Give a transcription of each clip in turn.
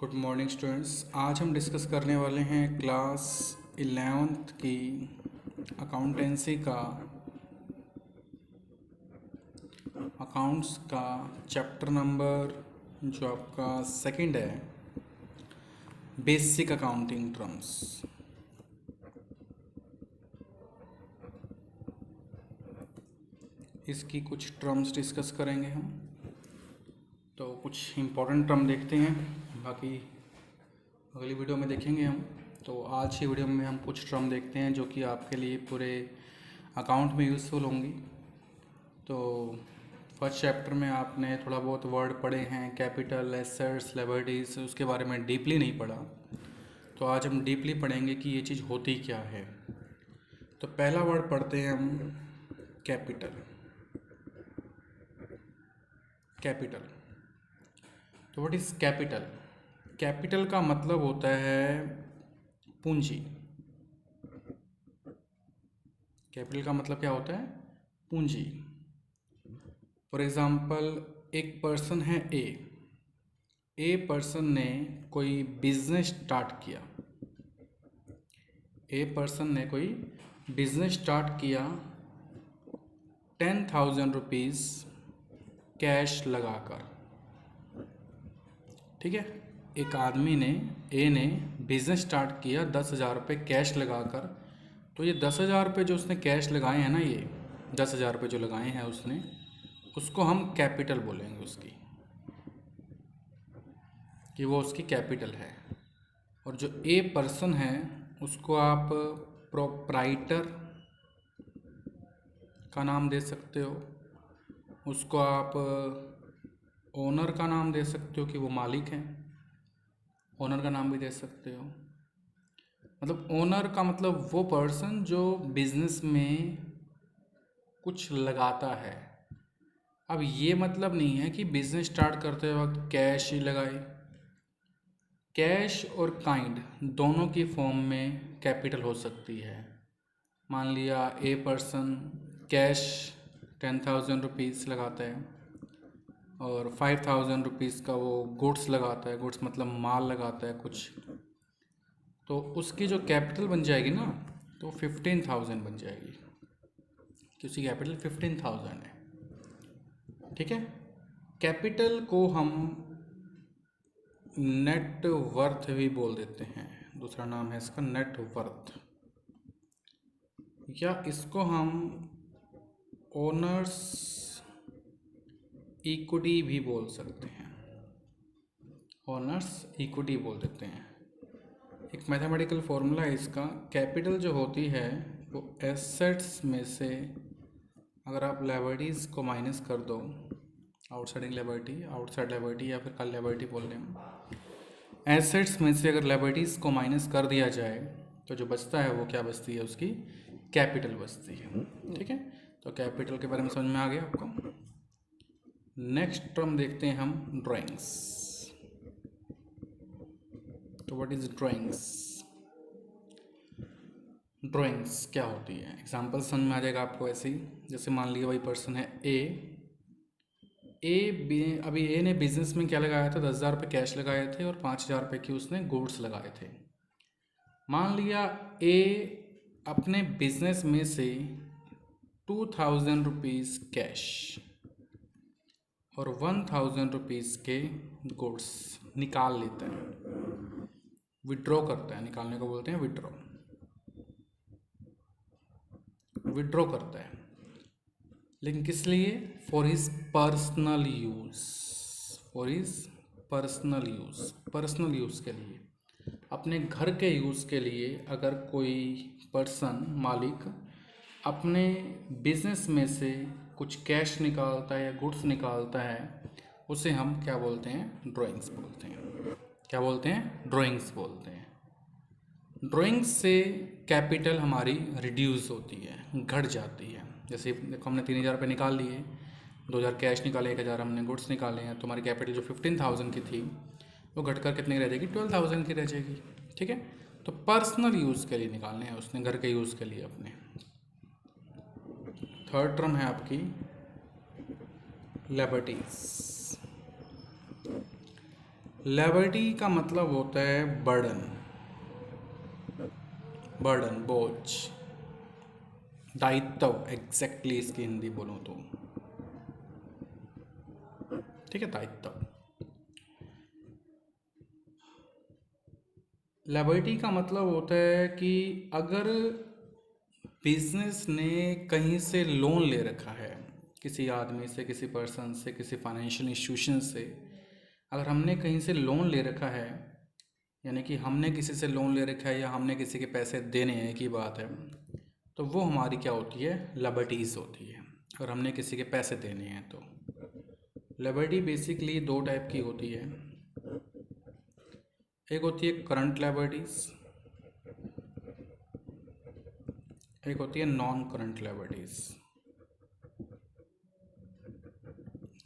Good morning students. आज हम discuss करने वाले हैं क्लास 11th की अकाउंटेंसी का अकाउंट्स का चैप्टर नंबर जो आपका सेकंड है, बेसिक अकाउंटिंग टर्म्स। इसकी कुछ टर्म्स डिस्कस करेंगे हम। तो कुछ इम्पोर्टेंट टर्म देखते हैं, बाकी अगली वीडियो में देखेंगे हम। तो आज की वीडियो में हम कुछ टर्म देखते हैं जो कि आपके लिए पूरे अकाउंट में यूज़फुल होंगी। तो फर्स्ट चैप्टर में आपने थोड़ा बहुत वर्ड पढ़े हैं, कैपिटल, एसेट्स, लायबिलिटीज, उसके बारे में डीपली नहीं पढ़ा। तो आज हम डीपली पढ़ेंगे कि ये चीज़ होती क्या है। तो पहला वर्ड पढ़ते हैं हम, कैपिटल। कैपिटल, तो व्हाट इज़ कैपिटल? कैपिटल का मतलब होता है पूंजी। कैपिटल का मतलब क्या होता है? पूंजी। फॉर एग्ज़ाम्पल, एक पर्सन है ए पर्सन ने कोई बिजनेस स्टार्ट किया। ए पर्सन ने कोई बिजनेस स्टार्ट किया 10,000 रुपीज़ कैश लगाकर। ठीक है, एक आदमी ने, ए ने बिजनेस स्टार्ट किया 10,000 रुपये कैश लगाकर। तो ये 10,000 रुपये जो उसने कैश लगाए हैं ना, ये 10,000 रुपये जो लगाए हैं उसने, उसको हम कैपिटल बोलेंगे उसकी, कि वो उसकी कैपिटल है। और जो ए पर्सन है उसको आप प्रोप्राइटर का नाम दे सकते हो, उसको आप ओनर का नाम दे सकते हो कि वो मालिक हैं, ओनर का नाम भी दे सकते हो। मतलब ओनर का मतलब वो पर्सन जो बिजनेस में कुछ लगाता है। अब ये मतलब नहीं है कि बिजनेस स्टार्ट करते वक्त कैश ही लगाए। कैश और काइंड दोनों की फॉर्म में कैपिटल हो सकती है। मान लिया ए पर्सन कैश 10,000 रुपीज़ लगाता है और 5,000 रुपीज़ का वो गुड्स लगाता है। गुड्स मतलब माल लगाता है कुछ, तो उसकी जो कैपिटल बन जाएगी ना, तो 15,000 बन जाएगी, कि उसकी कैपिटल 15,000 है। ठीक है, कैपिटल को हम नेट वर्थ भी बोल देते हैं, दूसरा नाम है इसका नेट वर्थ, या इसको हम ओनर्स इक्विटी भी बोल सकते हैं। ओनर्स इक्विटी बोल देते हैं। एक मैथमेटिकल फॉर्मूला है इसका। कैपिटल जो होती है वो एसेट्स में से अगर आप लायबिलिटीज़ को माइनस कर दो, आउटसाइड लायबिलिटी या फिर कल लायबिलिटी बोल रहे हैं, एसेट्स में से अगर लायबिलिटीज़ को माइनस कर दिया जाए तो जो बचता है वो क्या बचती है? उसकी कैपिटल बचती है। ठीक है, तो कैपिटल के बारे में समझ में आ गया आपको। नेक्स्ट टर्म देखते हैं हम, ड्राइंग्स। तो व्हाट इज ड्राइंग्स? ड्राइंग्स क्या होती है? एग्जाम्पल समझ में आ जाएगा आपको ऐसे ही। जैसे मान लिया वही पर्सन है अभी ए ने बिजनेस में क्या लगाया था? 10,000 रुपये कैश लगाए थे और 5,000 रुपये की उसने गुड्स लगाए थे। मान लिया ए अपने बिजनेस में से 2,000 रुपीज़ कैश और 1,000 रुपीज़ के गुड्स निकाल लेता है, विड्रॉ करता है। निकालने को बोलते हैं विड्रॉ। विड्रॉ करता है, लेकिन किस लिए? For his personal use. For his personal use, personal use के लिए, अपने घर के यूज़ के लिए। अगर कोई पर्सन, मालिक, अपने बिजनेस में से कुछ कैश निकालता है या गुड्स निकालता है, उसे हम क्या बोलते हैं? ड्राइंग्स बोलते हैं। क्या बोलते हैं? ड्राइंग्स बोलते हैं। ड्राइंग्स से कैपिटल हमारी रिड्यूस होती है, घट जाती है। जैसे देखो, हमने 3,000 रुपये निकाल लिए, 2,000 कैश निकाले, 1,000 हमने गुड्स निकाले हैं, तो हमारी कैपिटल जो 15,000 की थी वो घटकर कितनी रह जाएगी? 12,000 की रह जाएगी। ठीक है, तो पर्सनल यूज़ के लिए निकालने हैं उसने, घर के यूज़ के लिए अपने। थर्ड टर्म है आपकी लायबिलिटीज़। लायबिलिटी का मतलब होता है बर्डन, बर्डन बोझ, दायित्व, एग्जैक्टली इसकी हिंदी बोलूँ तो, ठीक है, दायित्व। लायबिलिटी का मतलब होता है कि अगर बिजनेस ने कहीं से लोन ले रखा है, किसी आदमी से, किसी पर्सन से, किसी फाइनेंशियल इंस्टीट्यूशन से, अगर हमने कहीं से लोन ले रखा है, यानी कि हमने किसी से लोन ले रखा है या हमने किसी के पैसे देने हैं की बात है, तो वो हमारी क्या होती है, लायबिलिटीज़ होती है। अगर हमने किसी के पैसे देने हैं तो लायबिलिटी बेसिकली दो टाइप की होती है। एक होती है करंट लायबिलिटीज़, एक होती है non current liabilities,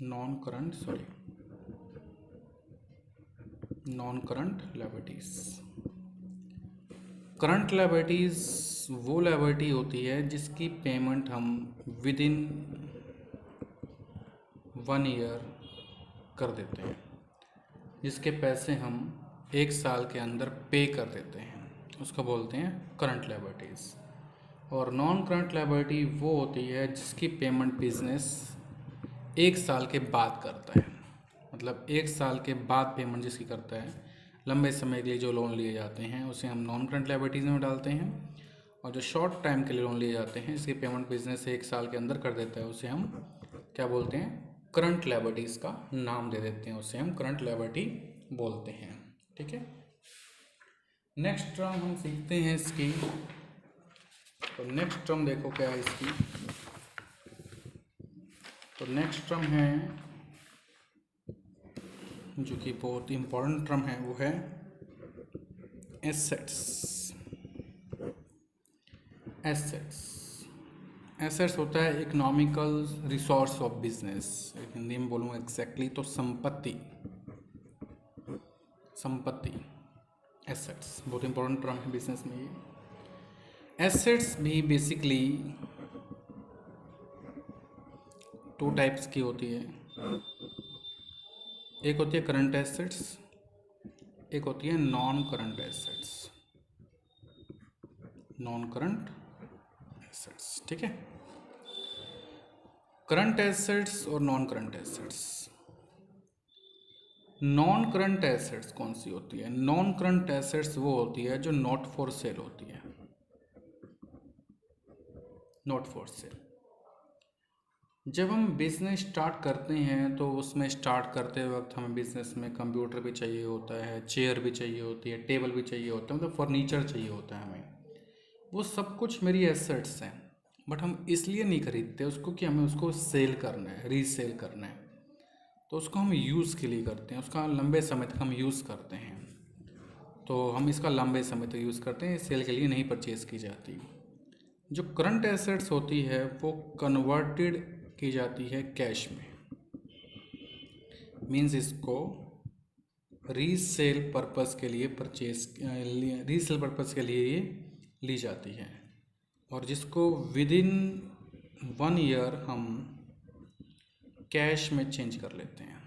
non current liabilities. Current liabilities वो लायबिलिटी होती है जिसकी पेमेंट हम विद इन 1 ईयर कर देते हैं, जिसके पैसे हम 1 साल के अंदर पे कर देते हैं, उसको बोलते हैं करंट लायबिलिटीज़। और नॉन करंट लायबिलिटी वो होती है जिसकी पेमेंट बिजनेस 1 साल के बाद करता है, मतलब 1 साल के बाद पेमेंट जिसकी करता है, लंबे समय के लिए जो लोन लिए जाते हैं उसे हम नॉन करंट लायबिलिटीज़ में डालते हैं, और जो शॉर्ट टाइम के लिए लोन लिए जाते हैं इसकी पेमेंट बिजनेस 1 साल के अंदर कर देता है, उसे हम क्या बोलते हैं, करंट लायबिलिटीज़ का नाम दे देते हैं, उसे हम करंट लायबिलिटी बोलते हैं, ठीक है। नेक्स्ट टर्म हम सीखते हैं इसकी, तो नेक्स्ट टर्म देखो क्या है इसकी, तो नेक्स्ट टर्म है जो कि बहुत इम्पोर्टेंट टर्म है, वो है एसेट्स। एसेट्स होता है economical resource of business, Hindi में बोलूँ एग्जैक्टली तो संपत्ति, एसेट्स बहुत इंपॉर्टेंट टर्म है बिजनेस में ये। एसेट्स भी बेसिकली 2 टाइप्स की होती है, एक होती है करंट एसेट्स, एक होती है नॉन करंट एसेट्स, ठीक है। करंट एसेट्स और non current assets. Non current assets कौन सी होती है, नॉन करंट एसेट्स वो होती है जो नॉट फॉर सेल होती है, नॉट फॉर सेल। जब हम बिज़नेस स्टार्ट करते हैं तो उसमें स्टार्ट करते वक्त हमें बिज़नेस में कंप्यूटर भी चाहिए होता है, चेयर भी चाहिए होती है, टेबल भी चाहिए होता है, मतलब फर्नीचर चाहिए होता है हमें, वो सब कुछ मेरी एसेट्स हैं, बट हम इसलिए नहीं खरीदते उसको कि हमें उसको सेल करना है, रीसेल करना है, तो उसको हम यूज़ के लिए करते हैं, उसका लंबे समय तक हम यूज़ करते हैं, तो हम इसका लंबे समय तक यूज़ करते हैं, सेल के लिए नहीं परचेज़ की जाती। जो करंट एसेट्स होती है वो कन्वर्टेड की जाती है कैश में, मीन्स इसको रीसेल पर्पस के लिए रीसेल पर्पस के लिए ये ली जाती है, और जिसको विद इन 1 ईयर हम कैश में चेंज कर लेते हैं,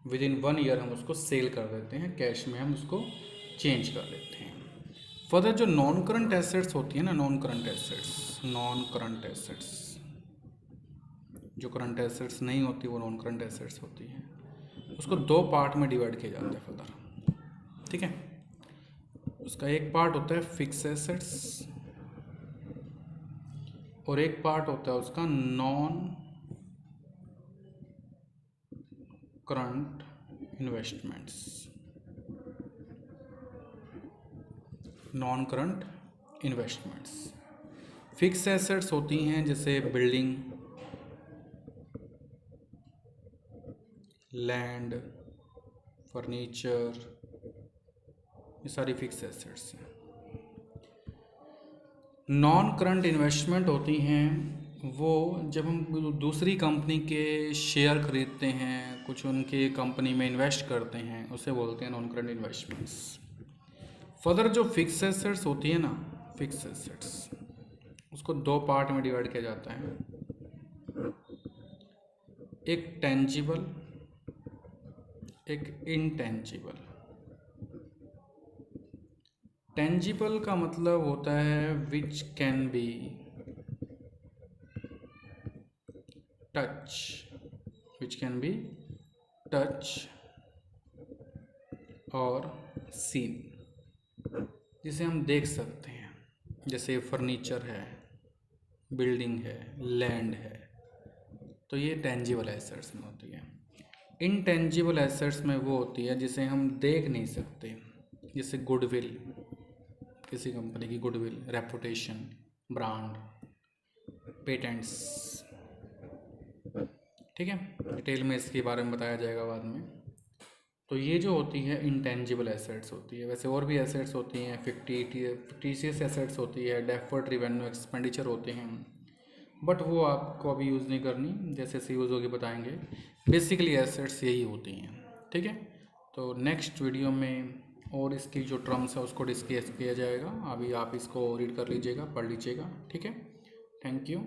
विद इन 1 ईयर हम उसको सेल कर देते हैं, कैश में हम उसको चेंज कर लेते हैं। फर्दर जो नॉन करंट एसेट्स होती है ना, नॉन करंट एसेट्स जो करंट एसेट्स नहीं होती वो नॉन करंट एसेट्स होती है, उसको 2 पार्ट में डिवाइड किया जाता है फर्दर, ठीक है। उसका एक पार्ट होता है फिक्स एसेट्स और एक पार्ट होता है उसका non current investments, non current investments. Fix assets होती हैं जैसे बिल्डिंग, लैंड, फर्नीचर, ये सारी फिक्स एसेट्स हैं। नॉन करंट इन्वेस्टमेंट होती हैं वो जब हम दूसरी कंपनी के शेयर खरीदते हैं, कुछ उनके कंपनी में इन्वेस्ट करते हैं, उसे बोलते हैं नॉन करंट इन्वेस्टमेंट्स। फर्दर जो फिक्स एसेट्स होती है ना, फिक्स एसेट्स उसको 2 पार्ट में डिवाइड किया जाता है, एक टेंजिबल एक इंटेंजिबल। टेंजिबल का मतलब होता है which can be touch, which can be touch और सीन, जिसे हम देख सकते हैं, जैसे फर्नीचर है, बिल्डिंग है, लैंड है, तो ये टेंजिबल एसेट्स में होती है। इनटेंजिबल एसेट्स में वो होती है जिसे हम देख नहीं सकते, जैसे गुडविल, किसी कंपनी की गुडविल, रेपुटेशन, ब्रांड, पेटेंट्स। ठीक है, डिटेल में इसके बारे में बताया जाएगा बाद में। तो ये जो होती है इंटेंजिबल एसेट्स होती है। वैसे और भी एसेट्स होती हैं, फिक्टिशियस एसेट्स होती है, डेफर्ड रिवेन्यू एक्सपेंडिचर होते हैं, बट वो आपको अभी यूज़ नहीं करनी, जैसे से यूज़ होगी बताएंगे। बेसिकली एसेट्स यही होती हैं। ठीक है, तो नेक्स्ट वीडियो में और इसकी जो टर्म्स है उसको डिस्कस किया जाएगा। अभी आप इसको रीड कर लीजिएगा, पढ़ लीजिएगा। ठीक है, थैंक यू।